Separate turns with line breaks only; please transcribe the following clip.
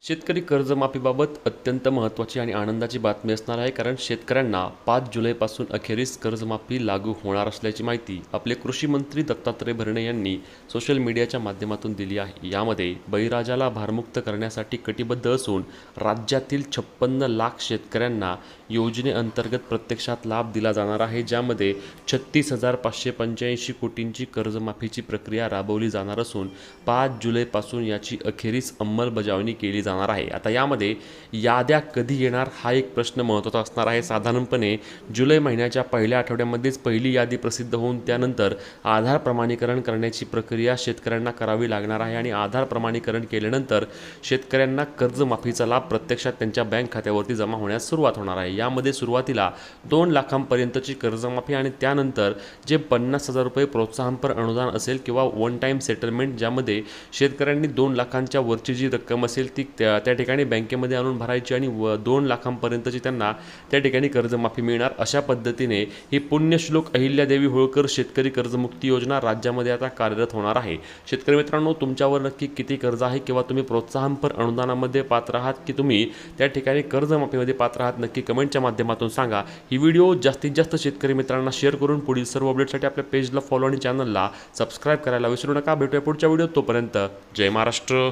शेतकरी कर्जमाफीबाबत अत्यंत महत्त्वाची आणि आनंदाची बातमी असणार आहे, कारण शेतकऱ्यांना 5 जुलैपासून अखेरीस कर्जमाफी लागू होणार असल्याची माहिती आपले कृषी मंत्री दत्तात्रय भरणे यांनी सोशल मीडियाच्या माध्यमातून दिली आहे. यामध्ये बळीराजाला भारमुक्त करण्यासाठी कटिबद्ध असून राज्यातील 56 लाख शेतकऱ्यांना योजनेअंतर्गत प्रत्यक्षात लाभ दिला जाणार आहे, ज्यामध्ये 36,585 कोटींची कर्जमाफीची प्रक्रिया राबवली जाणार असून 5 जुलैपासून याची अखेरीस अंमलबजावणी केली जाणार आहे. आता यामध्ये याद्या कधी येणार हा एक प्रश्न महत्त्वाचा असणार आहे. साधारणपणे जुलै महिन्याच्या पहिल्या आठवड्यामध्येच पहिली यादी प्रसिद्ध होऊन त्यानंतर आधार प्रमाणीकरण करण्याची प्रक्रिया शेतकऱ्यांना करावी लागणार आहे आणि आधार प्रमाणीकरण केल्यानंतर शेतकऱ्यांना कर्जमाफीचा लाभ प्रत्यक्षात त्यांच्या बँक खात्यावरती जमा होण्यास सुरुवात होणार आहे. यामध्ये सुरुवातीला 2 लाखांपर्यंतची कर्जमाफी आणि त्यानंतर जे 50,000 रुपये प्रोत्साहनपर अनुदान असेल किंवा वन टाईम सेटलमेंट, ज्यामध्ये शेतकऱ्यांनी 2 लाखांच्या वरची जी रक्कम असेल ती त्या ठिकाणी बँकेमध्ये आणून भरायची आणि 2 लाखांपर्यंतची त्यांना त्या ठिकाणी कर्जमाफी मिळणार. अशा पद्धतीने ही पुण्यश्लोक अहिल्यादेवी होळकर शेतकरी कर्जमुक्ती योजना राज्यामध्ये आता कार्यरत होणार आहे. शेतकरी मित्रांनो, तुमच्यावर नक्की किती कर्ज आहे किंवा तुम्ही प्रोत्साहनपर अनुदानामध्ये पात्र आहात की तुम्ही त्या ठिकाणी कर्जमाफीमध्ये पात्र आहात, नक्की कमेंटच्या माध्यमातून सांगा. ही व्हिडिओ जास्तीत जास्त शेतकरी मित्रांना शेअर करून पुढील सर्व अपडेटसाठी आपल्या पेजला फॉलो आणि चॅनलला सबस्क्राईब करायला विसरू नका. भेटूया पुढच्या व्हिडिओत. तोपर्यंत जय महाराष्ट्र.